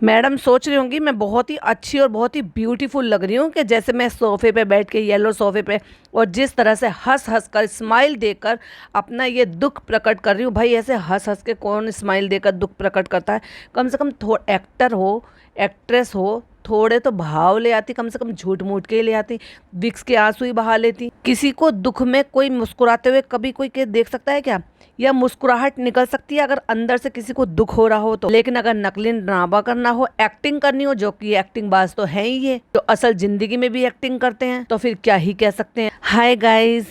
Madam सोच रही होंगी मैं बहुत ही अच्छी और बहुत ही ब्यूटीफुल लग रही हूँ कि जैसे मैं सोफ़े पे बैठ के येलो सोफ़े पे और जिस तरह से हंस हंस कर स्माइल देकर अपना ये दुख प्रकट कर रही हूँ। भाई ऐसे हंस हंस के कौन स्माइल देकर दुख प्रकट करता है? कम से कम एक्टर हो, एक्ट्रेस हो, थोड़े तो भाव ले आती, कम से कम झूठ मूठ के ही ले आती, विक्स के आंसू ही बहा लेती। किसी को दुख में कोई मुस्कुराते हुए कभी कोई के देख सकता है क्या? या मुस्कुराहट निकल सकती है अगर अंदर से किसी को दुख हो रहा हो तो। लेकिन अगर नकली ड्रामा करना हो, एक्टिंग करनी हो, जो कि एक्टिंग बाज तो है ही ये, जो असल जिंदगी में भी एक्टिंग करते हैं, तो फिर क्या ही कह सकते हैं। हाय गाइस,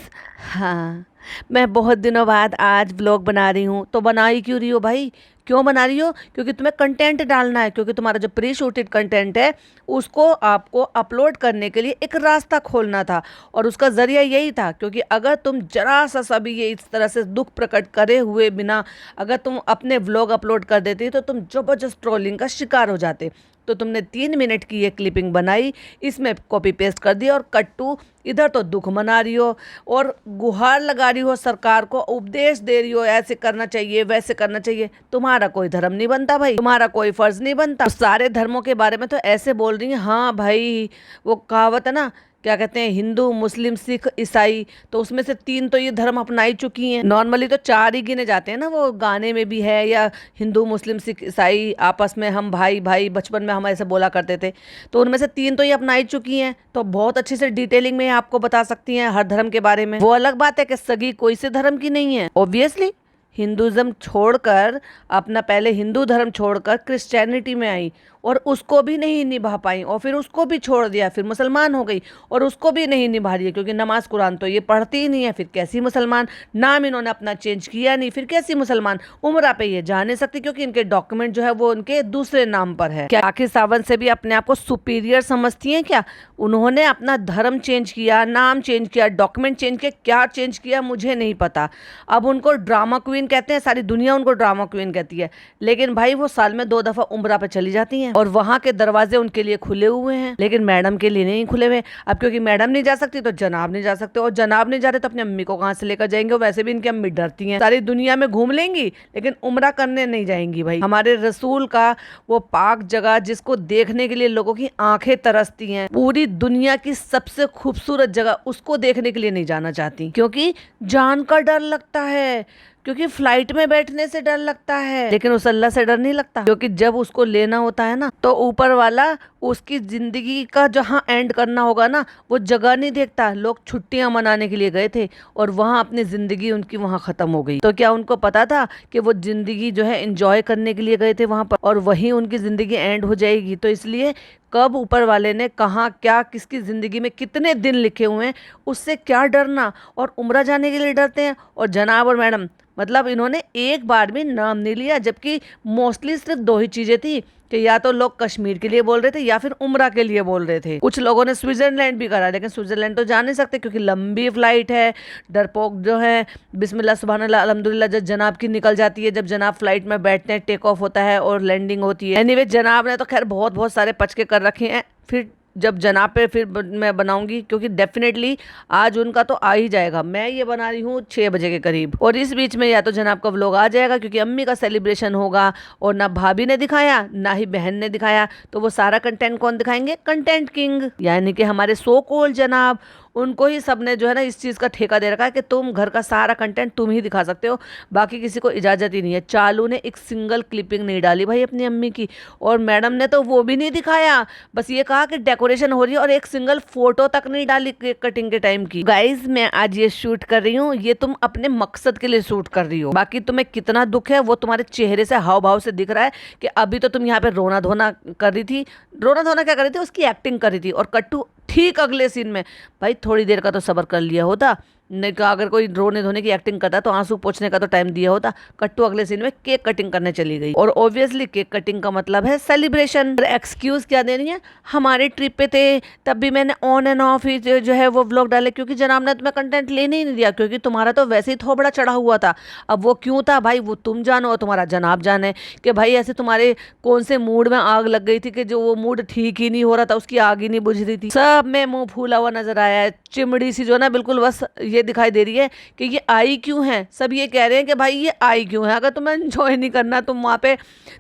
हाँ मैं बहुत दिनों बाद आज व्लॉग बना रही हूँ। तो बना ही क्यों रही हो भाई? क्यों बना रही हो? क्योंकि तुम्हें कंटेंट डालना है, क्योंकि तुम्हारा जो प्री शूटेड कंटेंट है उसको आपको अपलोड करने के लिए एक रास्ता खोलना था। और उसका जरिया यही था, क्योंकि अगर तुम जरा सा भी ये इस तरह से दुख प्रकट करे हुए बिना अगर तुम अपने व्लॉग अपलोड कर देती तो तुम जबरदस्त ट्रोलिंग का शिकार हो जाते। तो तुमने 3 मिनट की ये क्लिपिंग बनाई, इसमें कॉपी पेस्ट कर दिया और कट्टू इधर तो दुख मना रही हो और गुहार लगा रही हो, सरकार को उपदेश दे रही हो, ऐसे करना चाहिए वैसे करना चाहिए। तुम्हारा कोई धर्म नहीं बनता भाई, तुम्हारा कोई फर्ज नहीं बनता। सारे धर्मों के बारे में तो ऐसे बोल रही है। हाँ भाई, वो कहावत है ना, क्या कहते हैं, हिंदू मुस्लिम सिख ईसाई, तो उसमें से 3 तो ये धर्म अपना ही चुकी हैं। नॉर्मली तो 4 ही गिने जाते हैं ना, वो गाने में भी है, या हिंदू मुस्लिम सिख ईसाई आपस में हम भाई भाई, बचपन में हम ऐसे बोला करते थे। तो उनमें से 3 तो ये अपना ही चुकी हैं, तो बहुत अच्छे से डिटेलिंग में आपको बता सकती हैं हर धर्म के बारे में। वो अलग बात है कि सगी कोई से धर्म की नहीं है। ऑब्वियसली हिंदुज़म छोड़कर, अपना पहले हिंदू धर्म छोड़कर क्रिश्चियनिटी में आई और उसको भी नहीं निभा पाई, और फिर उसको भी छोड़ दिया, फिर मुसलमान हो गई और उसको भी नहीं निभा रही है, क्योंकि नमाज कुरान तो ये पढ़ती ही नहीं है। फिर कैसी मुसलमान? नाम इन्होंने अपना चेंज किया नहीं, फिर कैसी मुसलमान? उम्रा पे ये जा नहीं सकती, क्योंकि इनके डॉक्यूमेंट जो है वो उनके दूसरे नाम पर है। क्या आखिर सावन से भी अपने आप को सुपीरियर समझती हैं क्या? उन्होंने अपना धर्म चेंज किया, नाम चेंज किया, डॉक्यूमेंट चेंज किया, क्या चेंज किया मुझे नहीं पता। अब उनको ड्रामा क्वीन कहते हैं, सारी दुनिया उनको ड्रामा क्वीन कहती है। लेकिन भाई वो साल में 2 दफा उम्रा पे चली जाती हैं और वहां के दरवाजे उनके लिए खुले हुए हैं, लेकिन मैडम के लिए नहीं खुले हुए। अब क्योंकि मैडम नहीं जा सकती तो जनाब नहीं जा सकते, और जनाब नहीं जा रहे तो अपनी अम्मी को कहां से लेकर जाएंगे? वैसे भी इनकी अम्मी डरती हैं, सारी दुनिया में घूम लेंगी लेकिन उम्रा करने नहीं जाएंगी। भाई हमारे रसूल का वो पाक जगह जिसको देखने के लिए लोगों की आंखें तरसती हैं, पूरी दुनिया की सबसे खूबसूरत जगह, उसको देखने के लिए नहीं जाना चाहती, क्योंकि जान का डर लगता है, क्योंकि फ्लाइट में बैठने से डर लगता है। लेकिन उस अल्लाह से डर नहीं लगता, क्योंकि जब उसको लेना होता है ना, तो ऊपर वाला उसकी जिंदगी का जहाँ एंड करना होगा ना, वो जगह नहीं देखता। लोग छुट्टियां मनाने के लिए गए थे और वहाँ अपनी जिंदगी उनकी वहाँ खत्म हो गई। तो क्या उनको पता था कि वो जिंदगी जो है एंजॉय करने के लिए गए थे वहां पर, और वहीं उनकी जिंदगी एंड हो जाएगी? तो इसलिए कब ऊपर वाले ने कहाँ क्या किसकी जिंदगी में कितने दिन लिखे हुए हैं, उससे क्या डरना। और उम्रा जाने के लिए डरते हैं। और जनाब और मैडम, मतलब इन्होंने एक बार भी नाम नहीं लिया, जबकि मोस्टली सिर्फ 2 ही चीजें थी कि या तो लोग कश्मीर के लिए बोल रहे थे या फिर उम्रा के लिए बोल रहे थे। कुछ लोगों ने स्विट्जरलैंड भी करा, लेकिन स्विट्जरलैंड तो जा नहीं सकते क्योंकि लंबी फ्लाइट है। डरपोक जो है, बिस्मिल्लाह सुबहान अल्लाह अल्हम्दुलिल्लाह जब जनाब की निकल जाती है, जब जनाब फ्लाइट में बैठते हैं, टेक ऑफ होता है और लैंडिंग होती है। एनीवे जनाब ने तो खैर बहुत बहुत सारे पचके कर रखे हैं। फिर जब जनाब पे फिर मैं बनाऊंगी, क्योंकि डेफिनेटली आज उनका तो आ ही जाएगा। मैं ये बना रही हूँ 6 बजे के करीब, और इस बीच में या तो जनाब का व्लॉग आ जाएगा, क्योंकि अम्मी का सेलिब्रेशन होगा और ना भाभी ने दिखाया ना ही बहन ने दिखाया, तो वो सारा कंटेंट कौन दिखाएंगे? कंटेंट किंग, यानी कि हमारे सो कॉल्ड जनाब। उनको ही सबने जो है ना इस चीज़ का ठेका दे रखा है कि तुम घर का सारा कंटेंट तुम ही दिखा सकते हो, बाकी किसी को इजाज़त ही नहीं है। चालू ने एक सिंगल क्लिपिंग नहीं डाली भाई अपनी अम्मी की, और मैडम ने तो वो भी नहीं दिखाया, बस ये कहा कि डेकोरेशन हो रही है, और एक सिंगल फोटो तक नहीं डाली केक कटिंग के टाइम की। गाइज मैं आज ये शूट कर रही हूँ, ये तुम अपने मकसद के लिए शूट कर रही हो। बाकी तुम्हें कितना दुख है वो तुम्हारे चेहरे से, हाव भाव से दिख रहा है कि अभी तो तुम यहाँ पे रोना धोना कर रही थी। रोना धोना क्या कर रही थी? उसकी एक्टिंग कर रही थी। और कट्टू ठीक अगले सीन में, भाई थोड़ी देर का तो सब्र कर लिया होता, नहीं तो अगर कोई रोने धोने की एक्टिंग करता तो आंसू पोंछने का तो टाइम दिया होता। कट्टू अगले सीन में केक कटिंग करने चली गई, और ऑब्वियसली केक कटिंग का मतलब है सेलिब्रेशन। एक्सक्यूज क्या देनी है? हमारे ट्रिप पे थे तब भी मैंने ऑन एंड ऑफ ही जो है वो व्लॉग डाले, क्योंकि जनाब ने तुम्हें कंटेंट लेने ही नहीं दिया, क्योंकि तुम्हारा तो वैसे ही थोबड़ा चढ़ा हुआ था। अब वो क्यों था भाई, वो तुम जानो और तुम्हारा जनाब जाने कि भाई ऐसे तुम्हारे कौन से मूड में आग लग गई थी कि जो वो मूड ठीक ही नहीं हो रहा था, उसकी आग ही नहीं बुझ रही थी। सब में मुंह फूला हुआ नजर आया है, चिमड़ी सी जो ना बिल्कुल बस ये दिखाई दे रही है कि ये आई क्यों है। सब ये कह रहे हैं कि भाई ये आई क्यों है। अगर तुम्हें एंजॉय नहीं करना, तुम वहाँ पे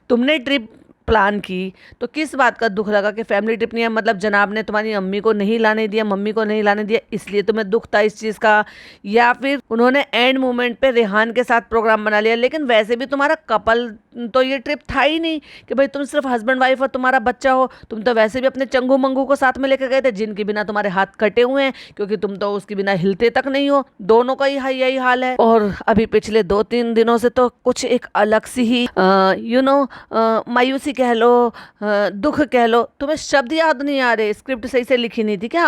तुमने ट्रिप प्लान की, तो किस बात का दुख लगा कि फैमिली ट्रिप नहीं है, मतलब जनाब ने तुम्हारी अम्मी को नहीं लाने दिया, मम्मी को नहीं लाने दिया, इसलिए तुम्हें दुख था इस चीज़ का, या फिर उन्होंने एंड मोमेंट पे रेहान के साथ प्रोग्राम बना लिया। लेकिन वैसे भी तुम्हारा कपल तो ये ट्रिप था ही नहीं कि भाई तुम सिर्फ हस्बैंड वाइफ और तुम्हारा बच्चा हो। तुम तो वैसे भी अपने चंगू मंगू को साथ में लेकर गए थे, जिनके बिना तुम्हारे हाथ कटे हुए हैं, क्योंकि तुम तो उसके बिना हिलते तक नहीं हो। दोनों का यही हाल है। और अभी पिछले 2-3 दिनों से तो कुछ एक अलग सी ही मायूसी कह लो, दुख कह लो, तुम्हें शब्द याद नहीं आ रहे, स्क्रिप्ट सही से लिखी नहीं थी क्या?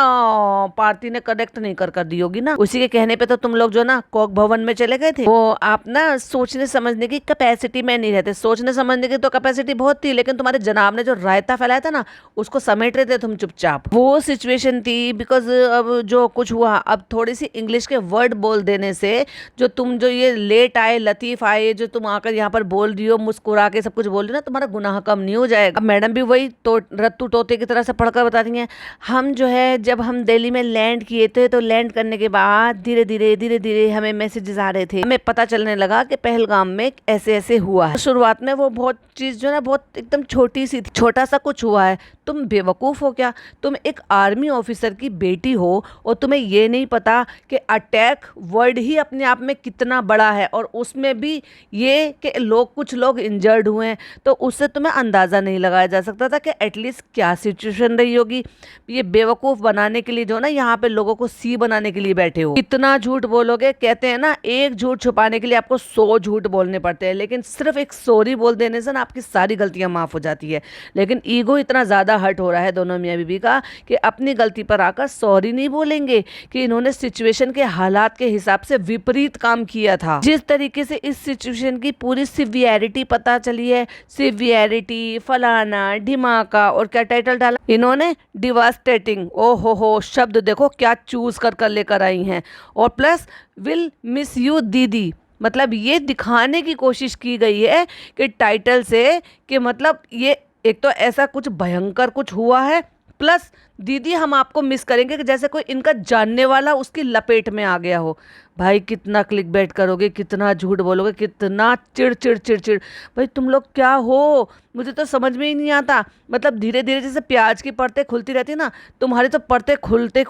पार्टी ने कनेक्ट नहीं कर दी होगी ना। उसी के कहने पे तो तुम लोग जो ना कोक भवन में चले गए थे। वो आप ना सोचने समझने की कैपेसिटी में नहीं रहते। सोचने समझने की तो कैपेसिटी बहुत थी, लेकिन तुम्हारे जनाब ने जो रायता फैलाया था ना, उसको समेट रहे थे तुम चुपचाप। वो सिचुएशन थी। बिकॉज अब जो कुछ हुआ, अब थोड़ी सी इंग्लिश के वर्ड बोल देने से, जो तुम जो ये लेट आए, लतीफ आए, जो तुम आकर यहाँ पर बोल रही हो, मुस्कुरा के सब कुछ बोल रही हो ना, तुम्हारा गुनाह कम नहीं हो जाएगा। अब मैडम भी वही तो रत्तू तोते की तरह से पढ़कर बता रही हैं। हम जो है, जब हम दिल्ली में लैंड किए थे, तो लैंड करने के बाद धीरे धीरे हमें मैसेजेस आ रहे थे, हमें पता चलने लगा कि पहलगाम में ऐसे ऐसे हुआ है। शुरुआत में वो बहुत चीज जो ना बहुत एकदम छोटी सी थी, छोटा सा कुछ हुआ है। तुम बेवकूफ हो क्या? तुम एक आर्मी ऑफिसर की बेटी हो और तुम्हें ये नहीं पता कि अटैक वर्ड ही अपने आप में कितना बड़ा है, और उसमें भी ये कि कुछ लोग इंजर्ड हुए हैं, तो उससे तुम्हें अंदाज़ा नहीं लगाया जा सकता था कि एटलीस्ट क्या सिचुएशन रही होगी। ये बेवकूफ़ बनाने के लिए जो ना यहाँ पे लोगों को सी बनाने के लिए बैठे हो। इतना झूठ बोलोगे, कहते हैं ना एक झूठ छुपाने के लिए आपको 100 झूठ बोलने पड़ते हैं, लेकिन सिर्फ एक सॉरी बोल देने से ना आपकी सारी गलतियां माफ़ हो जाती है। लेकिन ईगो इतना ज़्यादा हर्ट हो रहा है दोनों मियाँ बीवी का कि अपनी गलती पर आकर सॉरी नहीं बोलेंगे कि इन्होंने सिचुएशन के हालात के हिसाब से विपरीत काम किया था। जिस तरीके से इस सिचुएशन की पूरी सिवियरिटी पता चली है, सिवियरिटी, फलाना ढिमाका, और क्या टाइटल डाला इन्होंने, डिवास्टेटिंग। ओ हो, शब्द देखो क्या चूज कर लेकर आई हैं। और प्लस विल मिस यू दीदी, मतलब ये दिखाने की कोशिश की गई है कि टाइटल से कि मतलब ये एक तो ऐसा कुछ भयंकर कुछ हुआ है, प्लस दीदी हम आपको मिस करेंगे, कि जैसे कोई इनका जानने वाला उसकी लपेट में आ गया हो। भाई कितना क्लिक बैट करोगे, कितना झूठ बोलोगे, कितना चिड़। भाई तुम लोग क्या हो, मुझे तो समझ में ही नहीं आता। मतलब धीरे धीरे जैसे प्याज की परतें खुलती रहती ना, तुम्हारी तो परतें खुलते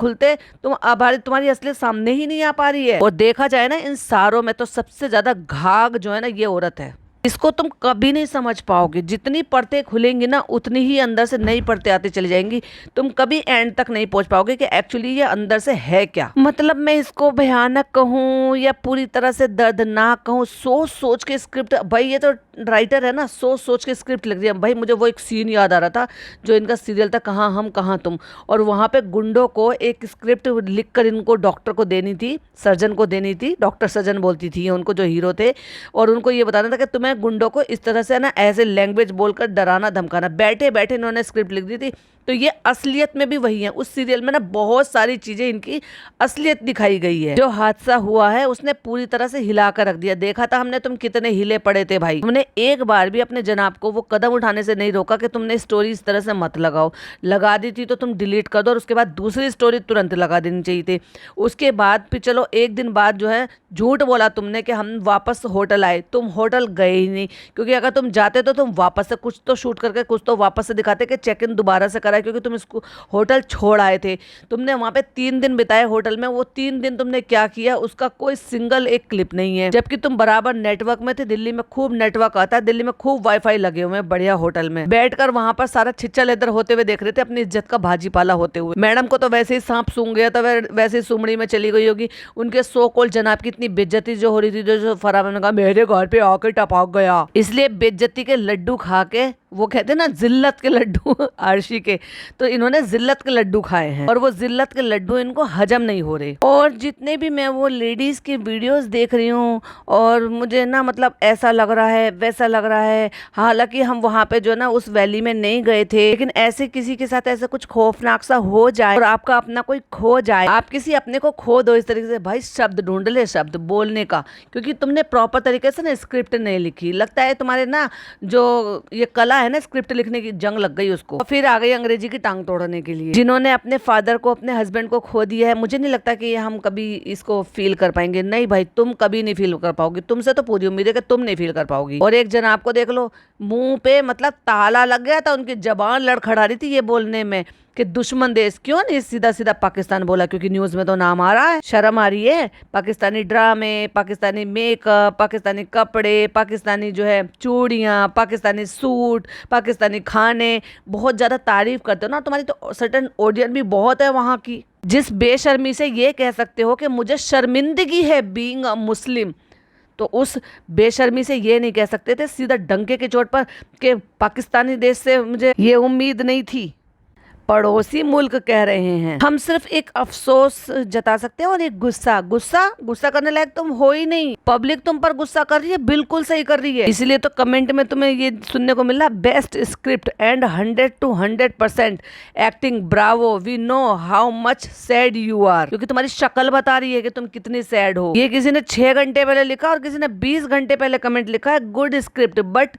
तुम्हारी असलियत सामने ही नहीं आ पा रही है। और देखा जाए ना इन सारों में तो सबसे ज्यादा घाघ जो है ना, ये औरत है। इसको तुम कभी नहीं समझ पाओगे। जितनी परतें खुलेंगी ना, उतनी ही अंदर से नई परतें आती चली जाएंगी। तुम कभी एंड तक नहीं पहुंच पाओगे कि एक्चुअली ये अंदर से है क्या। मतलब मैं इसको भयानक कहूँ या पूरी तरह से दर्दनाक कहूँ, सोच के स्क्रिप्ट, भाई ये तो राइटर है ना, सोच के स्क्रिप्ट लिख दिया। भाई मुझे वो एक सीन याद आ रहा था जो इनका सीरियल था, कहाँ हम कहाँ तुम, और वहाँ पे गुंडों को एक स्क्रिप्ट लिख कर इनको डॉक्टर को देनी थी, सर्जन को देनी थी, डॉक्टर सर्जन बोलती थी उनको जो हीरो थे, और उनको ये बताना था कि तुम्हें गुंडों को इस तरह से ना ऐसे लैंग्वेज बोलकर डराना धमकाना। बैठे बैठे इन्होंने स्क्रिप्ट लिख दी थी। तो ये असलियत में भी वही है। उस सीरियल में ना बहुत सारी चीजें इनकी असलियत दिखाई गई है। जो हादसा हुआ है उसने पूरी तरह से हिला कर रख दिया। देखा था हमने तुम कितने हिले पड़े थे भाई। हमने एक बार भी अपने जनाब को वो कदम उठाने से नहीं रोका कि तुमने स्टोरी इस तरह से मत लगाओ। लगा दी थी तो तुम डिलीट कर दो और उसके बाद दूसरी स्टोरी तुरंत लगा देनी चाहिए थी। उसके बाद फिर चलो एक दिन बाद जो है झूठ बोला तुमने कि हम वापस होटल आए। तुम होटल गए ही नहीं, क्योंकि अगर तुम जाते तो तुम वापस से कुछ तो शूट करके कुछ तो वापस से दिखाते कि चेक इन दोबारा से करा, क्योंकि तुम इसको होटल छोड़ आए थे। तुमने वहां पे 3 दिन बिताए होटल में। वो 3 दिन तुमने क्या किया उसका कोई सिंगल एक क्लिप नहीं है, जबकि तुम बराबर नेटवर्क में थे। दिल्ली में खूब नेटवर्क आता है, दिल्ली में खूब वाईफाई लगे हुए हैं बढ़िया होटल में। बैठकर वहां पर सारा छिच्चा लेदर होते हुए देख रहे थे, अपनी इज्जत का भाजीपाला होते हुए। मैडम को तो वैसे ही सांप सूंघ गया था, वैसे ही सुमड़ी में चली गई होगी। उनके सो कॉल्ड जनाब की इतनी बेइज्जती जो हो रही थी, जो फराम ने कहा मेरे घर पे आके टपक गया, इसलिए बेइज्जती के लड्डू खा के, वो कहते हैं ना जिल्लत के लड्डू आरशी के, तो इन्होंने जिल्लत के लड्डू खाए हैं और वो जिल्लत के लड्डू इनको हजम नहीं हो रहे। और जितने भी मैं वो लेडीज की वीडियोस देख रही हूँ और मुझे ना मतलब ऐसा लग रहा है वैसा लग रहा है, हालांकि हम वहाँ पे जो ना उस वैली में नहीं गए थे, लेकिन ऐसे किसी के साथ ऐसा कुछ खौफनाक सा हो जाए और आपका अपना कोई खो जाए, आप किसी अपने को खो दो इस तरीके से, भाई शब्द ढूंढ ले, शब्द बोलने का, क्योंकि तुमने प्रॉपर तरीके से ना स्क्रिप्ट नहीं लिखी। लगता है तुम्हारे ना जो ये कला है ना, स्क्रिप्ट लिखने की जंग लग गई उसको, और फिर आ गई अंग्रेजी की टांग तोड़ने के लिए। जिन्होंने अपने फादर को, अपने हस्बैंड को खो दिया है, मुझे नहीं लगता कि हम कभी इसको फील कर पाएंगे। नहीं भाई, तुम कभी नहीं फील कर पाओगी, तुमसे तो पूरी उम्मीद है कि तुम नहीं फील कर पाओगी। और एक जन आपको देख लो, मुंह पे मतलब ताला लग गया था, उनकी जबान लड़खड़ा रही थी ये बोलने में कि दुश्मन देश। क्यों नहीं सीधा सीधा पाकिस्तान बोला? क्योंकि न्यूज में तो नाम आ रहा है, शर्म आ रही है। पाकिस्तानी ड्रामे, पाकिस्तानी मेकअप, पाकिस्तानी कपड़े, पाकिस्तानी जो है चूड़ियाँ, पाकिस्तानी सूट, पाकिस्तानी खाने, बहुत ज्यादा तारीफ करते हो ना, तुम्हारी तो सर्टेन ऑडियंस भी बहुत है वहाँ की। जिस बेशर्मी से ये कह सकते हो कि मुझे शर्मिंदगी है बीइंग अ मुस्लिम, तो उस बेशर्मी से ये नहीं कह सकते थे सीधा डंके की चोट पर कि पाकिस्तानी देश से मुझे ये उम्मीद नहीं थी। पड़ोसी मुल्क कह रहे हैं। हम सिर्फ एक अफसोस जता सकते हैं और एक गुस्सा। गुस्सा करने लायक तुम हो ही नहीं। पब्लिक तुम पर गुस्सा कर रही है, बिल्कुल सही कर रही है। इसलिए तो कमेंट में तुम्हें ये सुनने को मिला, best script and 100 to 100% acting, bravo, we know how much sad you are. क्योंकि तुम्हारी शक्ल बता रही है कि तुम कितनी सैड हो। ये किसी ने 6 घंटे पहले लिखा और किसी ने 20 घंटे पहले कमेंट लिखा है, good script but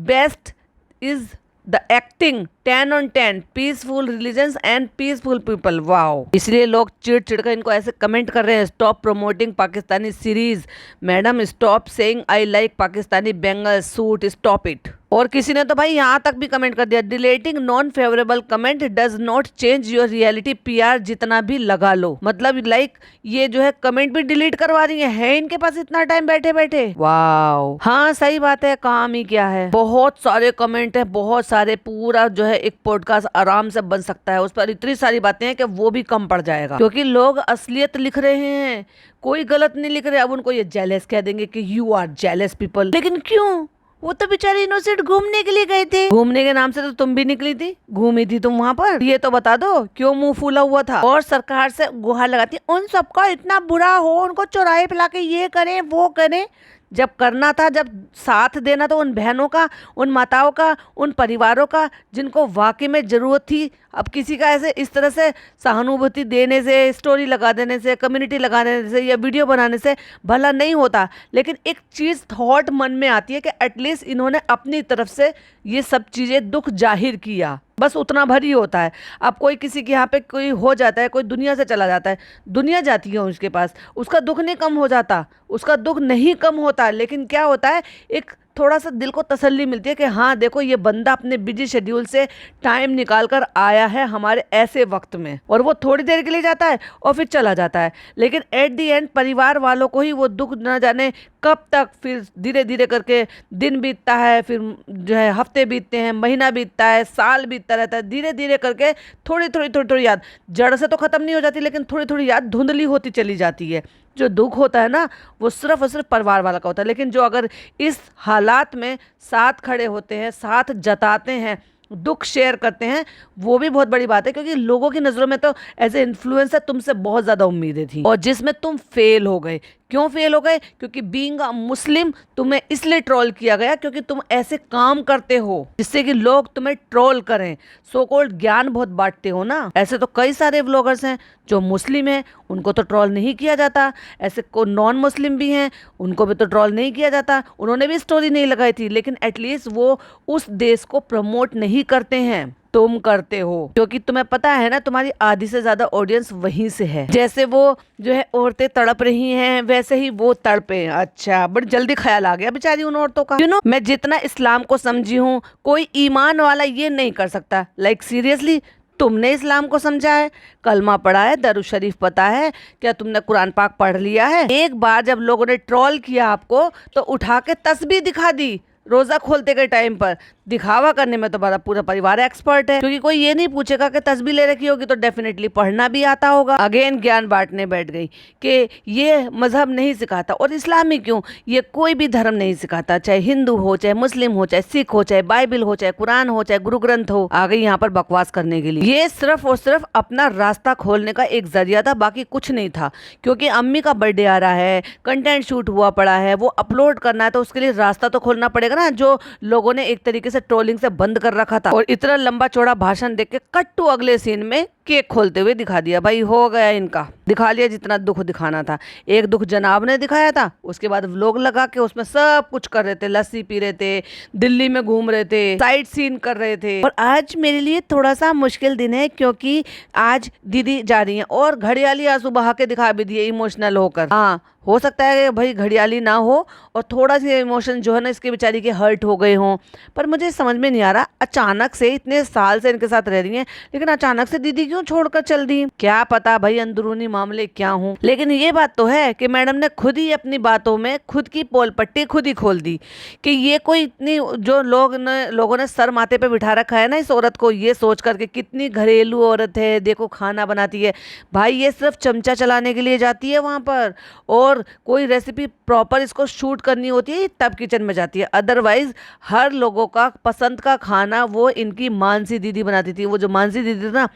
best is the acting 10 on 10, peaceful religions and peaceful people. Wow, इसलिए लोग चिड़ चिड़ कर इनको ऐसे कमेंट कर रहे हैं, stop promoting Pakistani series madam, stop saying I like Pakistani Bengal suit, stop it. और किसी ने तो भाई यहाँ तक भी कमेंट कर दिया, deleting non favourable comment does not change your reality, PR जितना भी लगा लो। मतलब लाइक ये जो है कमेंट भी डिलीट करवा रही है इनके पास इतना टाइम बैठे बैठे। वाओ, हाँ सही बात है, काम ही क्या है। बहुत सारे कमेंट है, बहुत सारे, पूरा जो है एक पॉडकास्ट आराम से बन सकता है। उस पर इतनी सारी बातें हैं कि वो भी कम पड़ जाएगा, क्योंकि लोग असलियत लिख रहे हैं, कोई गलत नहीं लिख रहे। अब उनको ये जेलस कह देंगे कि यू आर जेलस पीपल, लेकिन क्यों? वो तो बेचारे इनोसेंट घूमने के लिए गए थे। घूमने के नाम से तो तुम भी निकली थी, घूमी थी तुम वहाँ पर। ये तो बता दो क्यों मुंह फूला हुआ था। और सरकार से गुहार लगाती, उन सबका इतना बुरा हो, उनको चौराहे पे लाके ये करें वो करें। जब करना था, जब साथ देना था उन बहनों का, उन माताओं का, उन परिवारों का जिनको वाकई में जरूरत थी। अब किसी का ऐसे इस तरह से सहानुभूति देने से, स्टोरी लगा देने से, कम्युनिटी लगा देने से या वीडियो बनाने से भला नहीं होता, लेकिन एक चीज़ थॉट मन में आती है कि एटलीस्ट इन्होंने अपनी तरफ से ये सब चीज़ें दुख जाहिर किया, बस उतना भर ही होता है। अब कोई किसी के यहाँ पे कोई हो जाता है, कोई दुनिया से चला जाता है, दुनिया जाती है उसके पास, उसका दुख नहीं कम हो जाता, उसका दुख नहीं कम होता, लेकिन क्या होता है, एक थोड़ा सा दिल को तसल्ली मिलती है कि हाँ देखो ये बंदा अपने बिजी शेड्यूल से टाइम निकाल कर आया है हमारे ऐसे वक्त में, और वो थोड़ी देर के लिए जाता है और फिर चला जाता है। लेकिन एट दी एंड परिवार वालों को ही वो दुख न जाने कब तक, फिर धीरे धीरे करके दिन बीतता है, फिर जो है हफ्ते बीतते हैं, महीना बीतता है, साल बीतता रहता है, धीरे धीरे करके थोड़ी याद जड़ से तो खत्म नहीं हो जाती, लेकिन थोड़ी थोड़ी याद धुंधली होती चली जाती है। जो दुख होता है ना वो सिर्फ और सिर्फ परिवार वाला का होता है, लेकिन जो अगर इस हालात में साथ खड़े होते हैं, साथ जताते हैं, दुख शेयर करते हैं, वो भी बहुत बड़ी बात है। क्योंकि लोगों की नज़रों में तो एज ए इन्फ्लुएंसर तुमसे बहुत ज़्यादा उम्मीदें थी, और जिसमें तुम फेल हो गए। क्यों फेल हो गए? क्योंकि बीइंग अ मुस्लिम तुम्हें इसलिए ट्रोल किया गया क्योंकि तुम ऐसे काम करते हो जिससे कि लोग तुम्हें ट्रोल करें। सो कॉल्ड ज्ञान बहुत बांटते हो ना। ऐसे तो कई सारे व्लॉगर्स हैं जो मुस्लिम हैं, उनको तो ट्रोल नहीं किया जाता। ऐसे को नॉन मुस्लिम भी हैं, उनको भी तो ट्रोल नहीं किया जाता, उन्होंने भी स्टोरी नहीं लगाई थी, लेकिन एटलीस्ट वो उस देश को प्रमोट नहीं करते हैं। तुम करते हो, क्योंकि तुम्हें पता है ना तुम्हारी आधी से ज्यादा ऑडियंस वहीं से है। जैसे वो जो है औरतें तड़प रही हैं, वैसे ही वो तड़पे। अच्छा, बड़ी जल्दी ख्याल आ गया बेचारी उन औरतों का। मैं जितना इस्लाम को समझी हूँ, कोई ईमान वाला ये नहीं कर सकता। लाइक सीरियसली, तुमने इस्लाम को समझा है, कलमा पढ़ा है, दरूद शरीफ पता है, क्या तुमने कुरान पाक पढ़ लिया है? एक बार जब लोगों ने ट्रोल किया आपको तो उठा के तस्बीह दिखा दी, रोजा खोलते के टाइम पर। दिखावा करने में तो हमारा पूरा परिवार एक्सपर्ट है, क्योंकि कोई ये नहीं पूछेगा कि तस्बीह ले रखी होगी तो डेफिनेटली पढ़ना भी आता होगा। अगेन ज्ञान बांटने बैठ गई कि ये मजहब नहीं सिखाता, और इस्लामी क्यों, ये कोई भी धर्म नहीं सिखाता, चाहे हिंदू हो, चाहे मुस्लिम हो, चाहे सिख हो, चाहे बाइबल हो, चाहे कुरान हो, चाहे गुरु ग्रंथ हो। आ गई यहाँ पर बकवास करने के लिए। ये सिर्फ और सिर्फ अपना रास्ता खोलने का एक जरिया था, बाकी कुछ नहीं था। क्योंकि अम्मी का बर्थडे आ रहा है, कंटेंट शूट हुआ पड़ा है, वो अपलोड करना है, तो उसके लिए रास्ता तो खोलना पड़ेगा ना, जो लोगों ने एक तरीके से ट्रोलिंग से बंद कर रखा था। और इतना लंबा चौड़ा भाषण देख के कट टू अगले सीन में केक खोलते हुए दिखा दिया। भाई हो गया इनका, दिखा लिया जितना दुख दिखाना था। एक दुख जनाब ने दिखाया था, उसके बाद व्लॉग लगा के उसमें सब कुछ कर रहे थे, लस्सी पी रहे थे, दिल्ली में घूम रहे थे, साइट सीन कर रहे थे। और आज मेरे लिए थोड़ा सा मुश्किल दिन है, क्योंकि आज दीदी जा रही है और घड़ियाली आंसू बहा के दिखा भी दिए इमोशनल होकर। हाँ, हो सकता है भाई घड़ियाली ना हो और थोड़ा सी इमोशन जो है ना इसके बेचारी के हर्ट हो गए हों, पर मुझे समझ में नहीं आ रहा अचानक से, इतने साल से इनके साथ रह रही हैं, लेकिन अचानक से दीदी क्यों छोड़कर चल दी। क्या पता भाई अंदरूनी मामले क्या हों, लेकिन ये बात तो है कि मैडम ने खुद ही अपनी बातों में खुद की पोल पट्टी खुद ही खोल दी कि ये कोई इतनी, जो लोगों ने सर माथे पे बिठा रखा है ना इस औरत को, ये सोच करके कितनी घरेलू औरत है, देखो खाना बनाती है। भाई ये सिर्फ चमचा चलाने के लिए जाती है वहां पर, और कोई रेसिपी प्रॉपर इसको शूट करनी होती है तब किचन में जाती है। अदरवाइज हर लोगों का पसंद का खाना वो इनकी मानसी दीदी बनाती थी। वो जो मानसी दीदी थी ना,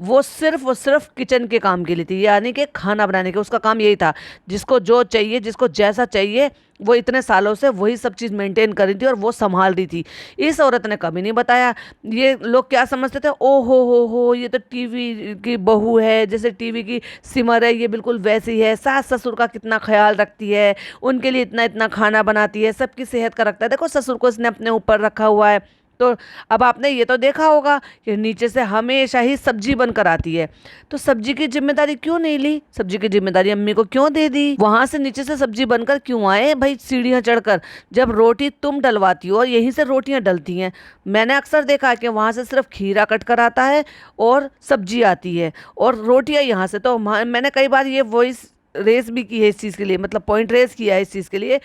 वो सिर्फ किचन के काम के लिए थी, यानी कि खाना बनाने के, उसका काम यही था। जिसको जो चाहिए, जिसको जैसा चाहिए, वो इतने सालों से वही सब चीज़ मेंटेन कर रही थी और वो संभाल रही थी। इस औरत ने कभी नहीं बताया। ये लोग क्या समझते थे, ओ हो, ये तो टीवी की बहू है, जैसे टीवी की सिमर है, ये बिल्कुल वैसी है, सास ससुर का कितना ख्याल रखती है, उनके लिए इतना इतना खाना बनाती है, सबकी सेहत का रखता है। देखो ससुर को इसने अपने ऊपर रखा हुआ है। तो अब आपने ये तो देखा होगा कि नीचे से हमेशा ही सब्जी बनकर आती है, तो सब्जी की जिम्मेदारी क्यों नहीं ली, सब्जी की जिम्मेदारी अम्मी को क्यों दे दी, वहां से नीचे से सब्जी बनकर क्यों आए भाई सीढ़ियां चढ़कर, जब रोटी तुम डलवाती हो और यहीं से रोटियां डलती हैं। मैंने अक्सर देखा कि वहां से सिर्फ खीरा कट कर आता है और सब्जी आती है और रोटियां यहाँ से। तो मैंने कई बार ये वॉइस रेस भी की है इस चीज़ के लिए, मतलब पॉइंट रेस किया है इस चीज़ के लिए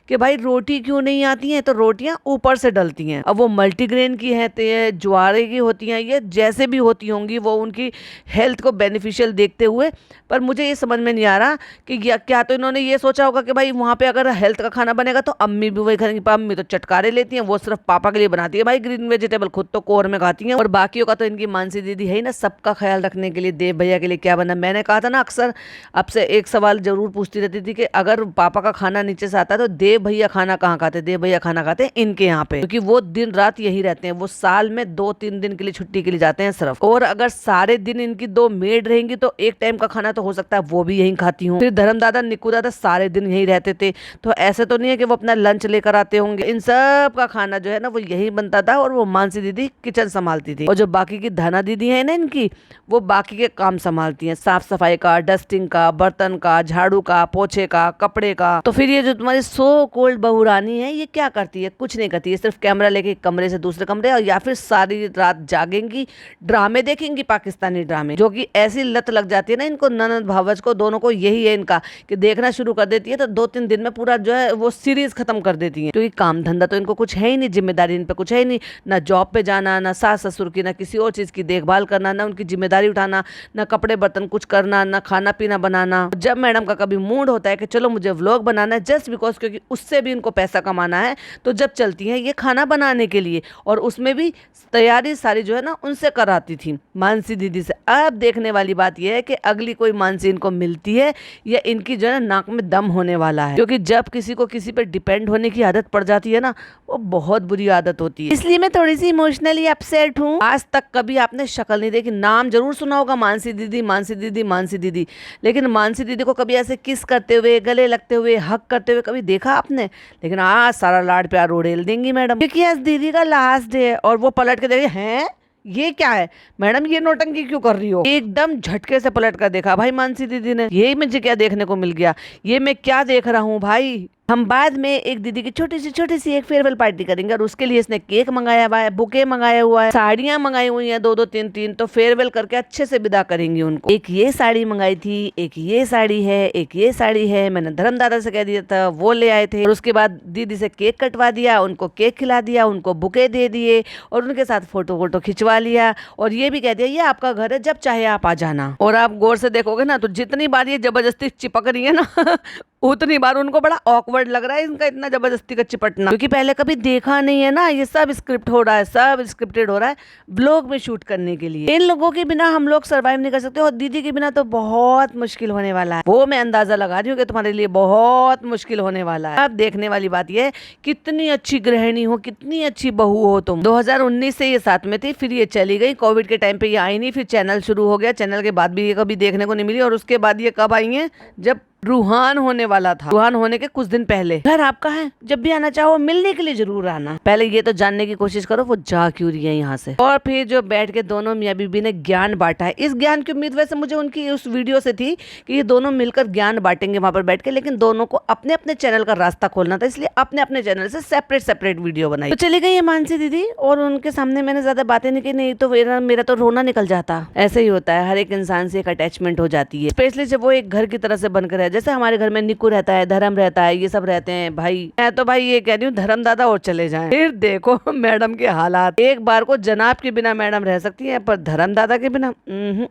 कि भाई रोटी क्यों नहीं आती हैं, तो रोटियां ऊपर से डलती हैं। अब वो मल्टीग्रेन की है, ज्वारे की होती हैं, ये जैसे भी होती होंगी, वो उनकी हेल्थ को बेनिफिशियल देखते हुए। पर मुझे ये समझ में नहीं आ रहा कि क्या तो इन्होंने ये सोचा होगा कि भाई वहाँ पे अगर हेल्थ का खाना बनेगा तो अम्मी भी वही खाएंगी। अम्मी तो चटकारे लेती हैं, वो सिर्फ पापा के लिए बनाती है भाई ग्रीन वेजिटेबल, खुद तो कोर में खाती हैं, और बाकियों का तो इनकी मानसी दीदी है ही ना सबका ख्याल रखने के लिए। देव भैया के लिए क्या बना, मैंने कहा था ना अक्सर आपसे एक सवाल जरूर पूछती रहती थी कि अगर पापा का खाना नीचे से आता है तो देव भैया खाना कहाँ खाते, देव भैया खाना खाते हैं इनके यहाँ पे, क्योंकि वो दिन रात यही रहते हैं। वो साल में 2-3 दिन के लिए छुट्टी के लिए जाते हैं सिर्फ, और अगर सारे दिन इनकी 2 मेड रहेंगी तो एक टाइम का खाना तो हो सकता है वो भी यहीं खाती हूँ। फिर धर्म दादा निक्कू दादा सारे दिन यहीं रहते थे, तो ऐसे तो नहीं है कि वो अपना लंच लेकर आते होंगे। इन सब का खाना जो है ना वो यही बनता था, और वो मानसी दीदी किचन संभालती थी, और जो बाकी की धना दीदी है ना इनकी, वो बाकी के काम संभालती हैं, साफ सफाई का, डस्टिंग का, बर्तन का, झाड़ू का, पोछे का, कपड़े का। तो फिर ये जो तुम्हारी सो कोल्ड बहुरानी है, ये क्या करती है, कुछ नहीं करती है, सिर्फ कैमरा लेके कमरे से दूसरे कमरे, और या फिर सारी रात जागेंगी, ड्रामे देखेंगी, पाकिस्तानी ड्रामे, जो कि ऐसी लत लग जाती है ना इनको, ननद भावज को, दोनों को यही है इनका कि देखना शुरू कर देती है तो 2-3 दिन में पूरा जो है वो सीरीज खत्म कर देती है, क्योंकि काम धंधा तो इनको कुछ है ही नहीं, जिम्मेदारी इन पे कुछ है ही नहीं, ना जॉब पे जाना, ना सास ससुर की, ना किसी और चीज की देखभाल करना, ना उनकी जिम्मेदारी उठाना, ना कपड़े बर्तन कुछ करना, ना खाना पीना बनाना। जब मैडम का कभी मूड होता है कि चलो मुझे व्लॉग बनाना है, जस्ट बिकॉज क्योंकि उससे भी इनको पैसा कमाना है, तो जब चलती हैं ये खाना बनाने के लिए, और उसमें भी तैयारी सारी जो है ना उनसे कराती थी, मानसी दीदी से। अब देखने वाली बात यह है कि अगली कोई मानसी इनको मिलती है या इनकी जो है ना नाक में दम होने वाला है, क्योंकि जब किसी को किसी पर डिपेंड होने की आदत पड़ जाती है ना, वो बहुत बुरी आदत होती है। इसलिए मैं थोड़ी सी इमोशनली अपसेट हूँ। आज तक कभी आपने शक्ल नहीं देखी, नाम जरूर सुना होगा मानसी दीदी, मानसी दीदी, मानसी दीदी, लेकिन मानसी दीदी को कभी ऐसे किस करते हुए, गले लगते हुए, हक करते हुए कभी देखा आपने? लेकिन आज सारा लाड प्यार उड़ेल देंगी मैडम, क्योंकि आज दीदी का लास्ट डे है, और वो पलट के देखे हैं ये क्या है मैडम, ये नौटंकी क्यों कर रही हो। एकदम झटके से पलट कर देखा भाई मानसी दीदी ने, यही मुझे क्या देखने को मिल गया, ये मैं क्या देख रहा हूँ भाई। हम बाद में एक दीदी की छोटी सी एक फेयरवेल पार्टी करेंगे, और उसके लिए इसने केक मंगाया हुआ है, बुके मंगाया हुआ है, साड़ियां मंगाई हुई हैं 2-2 3-3, तो फेयरवेल करके अच्छे से विदा करेंगी उनको। एक ये साड़ी मंगाई थी, एक ये साड़ी है, एक ये साड़ी है, मैंने धर्म दादा से कह दिया था वो ले आए थे, और उसके बाद दीदी से केक कटवा दिया, उनको केक खिला दिया, उनको बुके दे दिए, और उनके साथ फोटो खिंचवा लिया, और ये भी कह दिया ये आपका घर है, जब चाहे आप आ जाना। और आप गौर से देखोगे ना तो जितनी बार ये जबरदस्ती चिपक रही है ना उतनी बार उनको बड़ा ऑकवर्ड ऑकवर्ड लग रहा है इनका इतना जबरदस्ती का चिपटना, क्योंकि पहले कभी देखा नहीं है ना, ये सब स्क्रिप्ट हो रहा है, सब स्क्रिप्टेड हो रहा है ब्लॉग में शूट करने के लिए। इन लोगों के बिना हम लोग सर्वाइव नहीं कर सकते, और दीदी के बिना तो बहुत मुश्किल होने वाला है, वो मैं अंदाजा लगा रही हूँ कि तुम्हारे लिए बहुत मुश्किल होने वाला है। अब देखने वाली बात ये है कितनी अच्छी गृहिणी हो, कितनी अच्छी बहू हो तुम। 2019 से ये साथ में थी, फिर ये चली गई, कोविड के टाइम पे ये आई नहीं, फिर चैनल शुरू हो गया, चैनल के बाद भी ये कभी देखने को नहीं मिली, और उसके बाद ये कब आई है, जब रूहान होने वाला था, रूहान होने के कुछ दिन पहले। घर आपका है, जब भी आना चाहो मिलने के लिए जरूर आना। पहले ये तो जानने की कोशिश करो वो जा क्यों रही है यहाँ से। और फिर जो बैठ के दोनों मियाँ बीबी ने ज्ञान बांटा है, इस ज्ञान की उम्मीद वैसे मुझे उनकी उस वीडियो से थी कि ये दोनों मिलकर ज्ञान बांटेंगे वहां पर बैठ के, लेकिन दोनों को अपने अपने चैनल का रास्ता खोलना था, इसलिए अपने अपने चैनल से सेपरेट वीडियो बनाई। तो चली गई है मानसी दीदी, और उनके सामने मैंने ज्यादा बातें नहीं की, नहीं तो मेरा तो रोना निकल जाता। ऐसे ही होता है, हर एक इंसान से एक अटैचमेंट हो जाती है, स्पेशली जब वो एक घर की तरह से बनकर है। जैसे हमारे घर में निक्कू रहता है, धर्म रहता है, ये सब रहते हैं भाई। मैं तो भाई ये कह रही हूँ धर्म दादा और चले जाएं। फिर देखो मैडम के हालात, एक बार को जनाब के बिना मैडम रह सकती है, पर धर्म दादा के बिना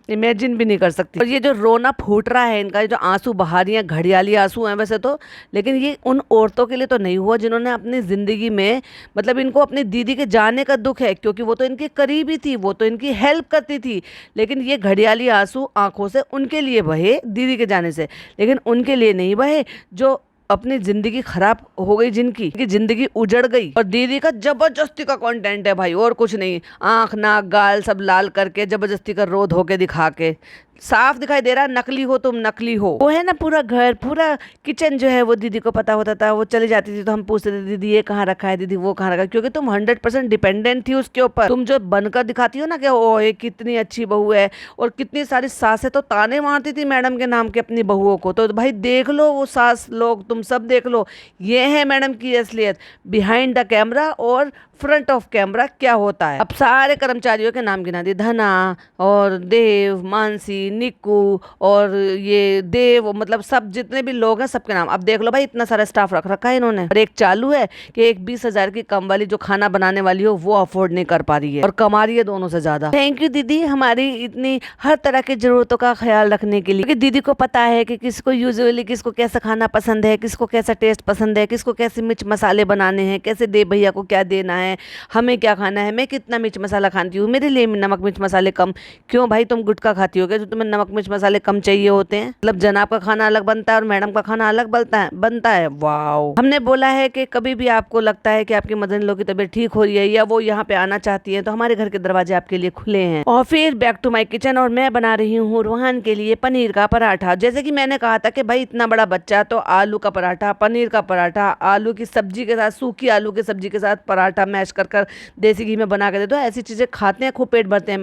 इमेजिन भी नहीं कर सकती। और ये जो रोना फूट रहा है इनका, जो आंसू बहा रही है, घड़ियाली आंसू हैं वैसे तो, लेकिन ये उन औरतों के लिए तो नहीं हुआ जिन्होंने अपनी जिंदगी में, मतलब इनको अपनी दीदी के जाने का दुख है, क्योंकि वो तो इनकी करीबी थी, वो तो इनकी हेल्प करती थी, लेकिन ये घड़ियाली आंसू आंखों से उनके लिए बहे दीदी के जाने से, लेकिन उनके लिए नहीं बहे जो अपनी जिंदगी खराब हो गई, जिनकी जिंदगी उजड़ गई। और दीदी का जबरदस्ती का कंटेंट है भाई, और कुछ नहीं, आंख नाक गाल सब लाल करके जबरदस्ती का रो धो के दिखा के साफ दिखाई दे रहा है नकली हो तुम, नकली हो। वो है ना पूरा घर, पूरा किचन जो है वो दीदी को पता होता था, वो चली जाती थी तो हम पूछते थे दीदी ये कहाँ रखा है, दीदी वो कहाँ रखा है, क्योंकि तुम 100% डिपेंडेंट थी उसके ऊपर। तुम जो बनकर दिखाती हो ना कि ओ ये कितनी अच्छी बहू है, और कितनी सारी सासें तो ताने मारती थी मैडम के नाम के अपनी बहुओं को, तो भाई देख लो वो सास लोग, तुम सब देख लो, ये है मैडम की असलियत, बिहाइंड द कैमरा और फ्रंट ऑफ कैमरा क्या होता है। अब सारे कर्मचारियों के नाम गिना दिए, धना और देव, मानसी, निक्कू और ये देव, मतलब सब जितने भी लोग हैं सबके नाम। अब देख लो भाई इतना सारा स्टाफ रख रखा है इन्होंने, और एक चालू है कि एक 20,000 की कम वाली जो खाना बनाने वाली हो वो अफोर्ड नहीं कर पा रही है, और कमा रही है दोनों से ज्यादा। थैंक यू दीदी हमारी इतनी हर तरह की जरूरतों का ख्याल रखने के लिए, क्योंकि दीदी को पता है कि किसको यूजुअली किसको कैसा खाना पसंद है, किसको कैसा टेस्ट पसंद है, किसको कैसे मिर्च मसाले बनाने हैं, कैसे देव भैया को क्या देना है, हमें क्या खाना है, मैं कितना मिर्च मसाला खाती हूँ, मेरे लिए नमक मिर्च मसाले कम। क्यों भाई तुम गुटखा खाती हो क्या जो तुम्हें नमक मिर्च मसाले कम चाहिए होते हैं? मतलब जनाब का खाना अलग बनता है और मैडम का खाना अलग बनता है। वाओ। हमने बोला है कि कभी भी आपको लगता है कि आपकी मदर इन लोग की तबीयत ठीक हो रही है या वो यहाँ पे आना चाहती है तो हमारे घर के दरवाजे आपके लिए खुले हैं। और फिर बैक टू माई किचन, और मैं बना रही हूँ रूहान के लिए पनीर का पराठा। जैसे कि मैंने कहा था कि भाई इतना बड़ा बच्चा तो आलू का पराठा, पनीर का पराठा, आलू की सब्जी के साथ, सूखी आलू की सब्जी के साथ पराठा मैश कर देसी घी में बना के दे दो, ऐसी चीजें खाते हैं खूब पेट भरते हैं।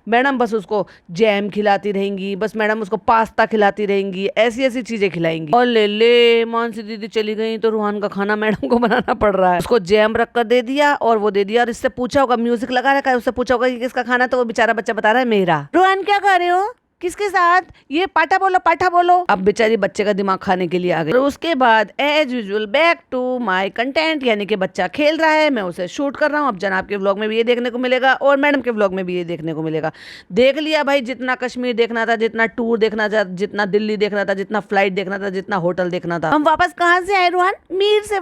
मैडम बस उसको जैम खिलाती रहेंगी, बस मैडम उसको पास्ता खिलाती रहेंगी, ऐसी ऐसी चीजें खिलाएंगी। और ले मानसी दीदी चली गई तो रूहान का खाना मैडम को बनाना पड़ रहा है। उसको जैम रख कर दे दिया और वो दे दिया, और इससे पूछा होगा, म्यूजिक लगा रखा है, उससे पूछा होगा कि किसका खाना, तो वो बेचारा बच्चा बता रहा है मेरा। रूहान क्या खा रहे हो, किसके साथ, ये पाठा बोलो। अब बेचारी बच्चे का दिमाग खाने के लिए आ गई। उसके बाद as usual back to my content, यानी कि बच्चा खेल रहा है, मैं उसे शूट कर रहा हूँ। अब जनाब के व्लॉग में भी ये देखने को मिलेगा और मैडम के व्लॉग में भी ये देखने को मिलेगा। देख लिया भाई, जितना कश्मीर देखना था, जितना टूर देखना था, जितना दिल्ली देखना था, जितना फ्लाइट देखना था, जितना होटल देखना था। हम वापस कहाँ से आए रूहान? मीर से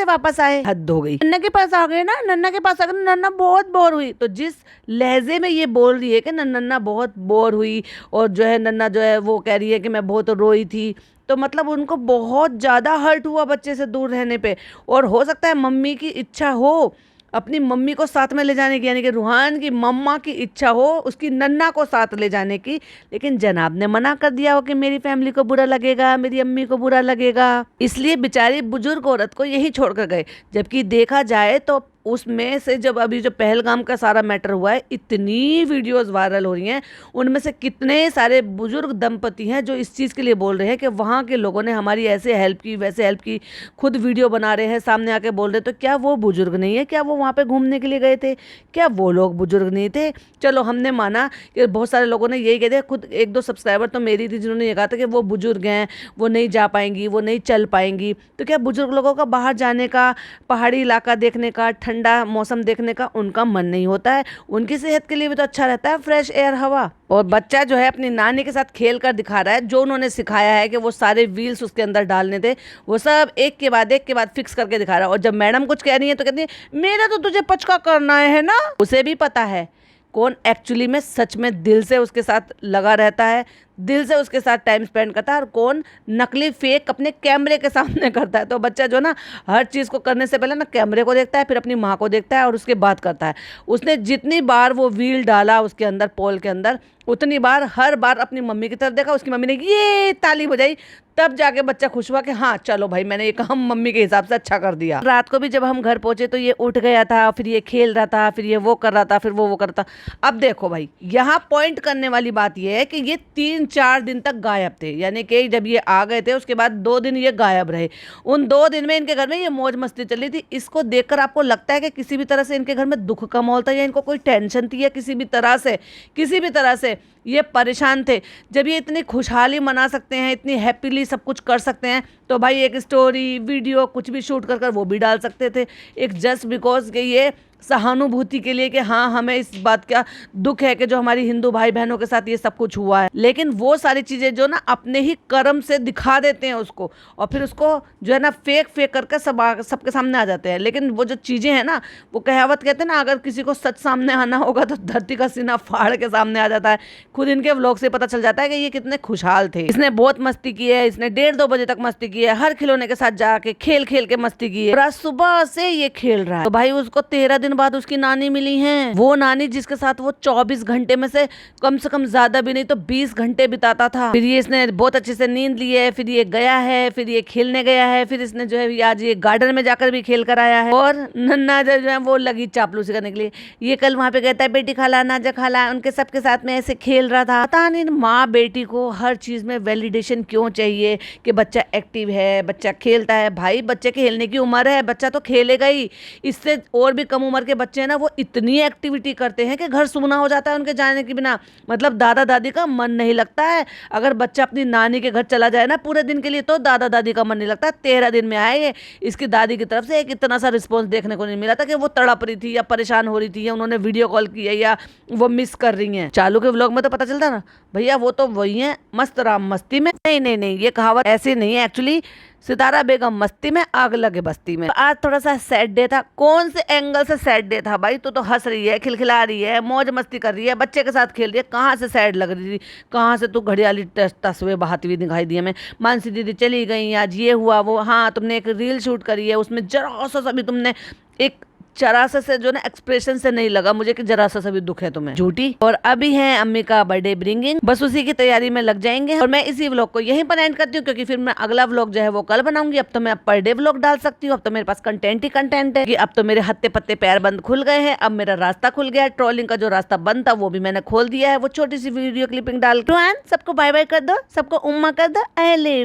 वापस आए। हद हो गई। नन्ना के पास आ गए ना, नन्ना बहुत बोर हुई। तो जिस लहजे में ये बोल रही है कि नन्ना बहुत बोर हुई और जो है नन्ना जो है वो कह रही है कि मैं बहुत रोई थी, तो मतलब उनको बहुत ज़्यादा हर्ट हुआ बच्चे से दूर रहने पे। और हो सकता है मम्मी की इच्छा हो अपनी मम्मी को साथ में ले जाने की, यानी कि रूहान की मम्मा की इच्छा हो उसकी नन्ना को साथ ले जाने की, लेकिन जनाब ने मना कर दिया हो कि मेरी फैमिली को बुरा लगेगा, मेरी अम्मी को बुरा लगेगा, इसलिए बेचारी बुजुर्ग औरत को यही छोड़ कर गए। जबकि देखा जाए तो उसमें से जब अभी जो पहलगाम का सारा मैटर हुआ है, इतनी वीडियोस वायरल हो रही हैं, उनमें से कितने सारे बुजुर्ग दंपति हैं जो इस चीज़ के लिए बोल रहे हैं कि वहाँ के लोगों ने हमारी ऐसे हेल्प की वैसे हेल्प की, खुद वीडियो बना रहे हैं, सामने आके बोल रहे। तो क्या वो बुजुर्ग नहीं है? क्या वो वहाँ पे घूमने के लिए गए थे? क्या वो लोग बुजुर्ग नहीं थे? चलो हमने माना कि बहुत सारे लोगों ने यही कह दिया, खुद 1-2 सब्सक्राइबर तो मेरी थी जिन्होंने ये कहा था कि वो बुजुर्ग हैं, वो नहीं जा पाएंगी, वो नहीं चल पाएंगी। तो क्या बुजुर्ग लोगों का बाहर जाने का, पहाड़ी इलाका देखने का, ठंड ठंडा मौसम देखने का उनका मन नहीं होता है। उनकी सेहत के लिए भी तो अच्छा रहता है फ्रेश एयर, हवा। और बच्चा जो है अपनी नानी के साथ खेल कर दिखा रहा है, जो उन्होंने सिखाया है कि वो सारे व्हील्स उसके अंदर डालने थे, वो सब एक के बाद फिक्स करके दिखा रहा है। और जब मैडम कुछ कह रही है तो कहती है मेरा तो तुझे पचका करना है ना। उसे भी पता है कौन एक्चुअली में सच में दिल से उसके साथ लगा रहता है, दिल से उसके साथ टाइम स्पेंड करता है, और कौन नकली फेक अपने कैमरे के सामने करता है। तो बच्चा जो ना हर चीज़ को करने से पहले ना कैमरे को देखता है, फिर अपनी माँ को देखता है और उसके बाद करता है। उसने जितनी बार वो व्हील डाला उसके अंदर, पोल के अंदर, उतनी बार हर बार अपनी मम्मी की तरफ देखा, उसकी मम्मी ने ये ताली बजाई, तब जाके बच्चा खुश हुआ कि हाँ चलो भाई मैंने ये काम मम्मी के हिसाब से अच्छा कर दिया। रात को भी जब हम घर पहुंचे तो ये उठ गया था, फिर ये खेल रहा था, फिर ये वो कर रहा था, फिर वो कर रहा था। अब देखो भाई, यहाँ पॉइंट करने वाली बात ये है कि ये 3-4 दिन तक गायब थे, यानी कि जब ये आ गए थे उसके बाद 2 दिन ये गायब रहे। उन 2 दिन में इनके घर में ये मौज मस्ती चली थी। इसको देखकर आपको लगता है कि किसी भी तरह से इनके घर में दुख का माहौल था, या इनको कोई टेंशन थी, या किसी भी तरह से ये परेशान थे। जब ये इतनी खुशहाली मना सकते हैं, इतनी हैप्पीली सब कुछ कर सकते हैं, तो भाई एक स्टोरी वीडियो कुछ भी शूट कर वो भी डाल सकते थे, एक जस्ट बिकॉज के ये सहानुभूति के लिए कि हाँ हमें इस बात का दुख है कि जो हमारी हिंदू भाई बहनों के साथ ये सब कुछ हुआ है। लेकिन वो सारी चीज़ें जो ना अपने ही कर्म से दिखा देते हैं उसको, और फिर उसको जो है ना फेक करके सबके सामने आ जाते हैं। लेकिन वो जो चीज़ें हैं ना, वो कहावत कहते हैं ना, अगर किसी को सच सामने आना होगा तो धरती का सीना फाड़ के सामने आ जाता है। खुद इनके व्लॉग से पता चल जाता है कि ये कितने खुशहाल थे। इसने बहुत मस्ती की है, इसने 1:30-2 बजे तक मस्ती की है, हर खिलौने के साथ जाके खेल के मस्ती की है, और आज सुबह से ये खेल रहा है। तो भाई उसको 13 दिन बाद उसकी नानी मिली है, वो नानी जिसके साथ वो 24 घंटे में से कम ज्यादा भी नहीं तो 20 घंटे बिताता था। फिर ये इसने बहुत अच्छे से नींद ली है, फिर ये गया है, फिर ये खेलने गया है, फिर इसने जो है आज ये गार्डन में जाकर भी खेल कर आया है। और नन्ना जो है वो लगी चापलूसी करने के लिए, ये कल वहां पे कहता है बेटी खाला नाजा खाला, उनके सबके साथ में ऐसे खेल रहा था। पता नहीं माँ बेटी को हर चीज में वैलिडेशन क्यों चाहिए कि बच्चा एक्टिव है, बच्चा खेलता है। भाई बच्चे खेलने की उम्र है, बच्चा तो खेलेगा ही। इससे और भी कम उम्र के बच्चे है ना, वो इतनी एक्टिविटी करते हैं कि घर सूना हो जाता है उनके जाने के बिना। मतलब दादा दादी का मन नहीं लगता है। अगर बच्चा अपनी नानी के घर चला जाए ना पूरे दिन के लिए, तो दादा दादी का मन नहीं लगता। 13 दिन में आए ये, इसकी दादी की तरफ से एक इतना सा रिस्पॉन्स देखने को नहीं मिला था कि वो तड़प रही थी या परेशान हो रही थी, या उन्होंने वीडियो कॉल किया या वो मिस कर रही हैं। चालू के व्लॉग में तो पता चलता ना भैया वो तो वही है मस्त राम मस्ती में। नहीं, ये कहावत ऐसी नहीं है एक्चुअली। सितारा बेगम मस्ती में आग लगे बस्ती में। आज थोड़ा सा सैड डे था। कौन से एंगल से सैड डे था भाई? तो हंस रही है, खिलखिला रही है, मौज मस्ती कर रही है, बच्चे के साथ खेल रही है, कहाँ से सैड लग रही थी? कहाँ से तू घड़ियाली तस्वीर बहाती हुई दिखाई दी हमें? मानसी दीदी चली गई, आज ये हुआ वो, हाँ तुमने एक रील शूट करी है, उसमें जरा सा भी तुमने एक जरा सा से जो ना एक्सप्रेशन से नहीं लगा मुझे कि जरा सा भी दुख है तुम्हें, झूठी। और अभी है अम्मी का बर्थडे ब्रिंगिंग, बस उसी की तैयारी में लग जाएंगे। और मैं इसी व्लॉग को यहीं पर एंड करती हूँ, क्योंकि फिर मैं अगला व्लॉग जो है वो कल बनाऊंगी। अब तो मैं पर डे व्लॉग डाल सकती हूँ, अब तो मेरे पास कंटेंट ही कंटेंट है कि अब तो मेरे हत्ते पत्ते पैर बंद खुल गए हैं। अब मेरा रास्ता खुल गया है, ट्रोलिंग का जो रास्ता बंद था वो भी मैंने खोल दिया है। वो छोटी सी वीडियो क्लिपिंग डाल सबको बाय बाय कर दो, सबको उम्मा कर दो, अले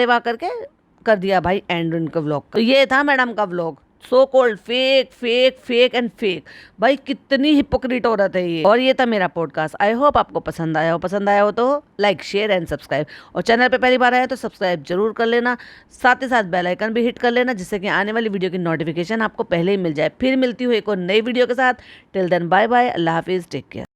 वाह करके कर दिया भाई एंड उनका व्लॉग। तो ये था मैडम का vlog, so called fake and fake. भाई कितनी हिपोक्रिट औरत है ये। और ये था मेरा पॉडकास्ट। आई होप आपको पसंद आया हो तो लाइक शेयर एंड सब्सक्राइब, और चैनल पे पहली बार आया तो सब्सक्राइब जरूर कर लेना, साथ ही साथ बेल आइकन भी हिट कर लेना, जिससे कि आने वाली वीडियो की नोटिफिकेशन आपको पहले ही मिल जाए। फिर मिलती हूँ एक और नई वीडियो के साथ। टिल देन बाय बाय, अल्लाह हाफिज, टेक केयर।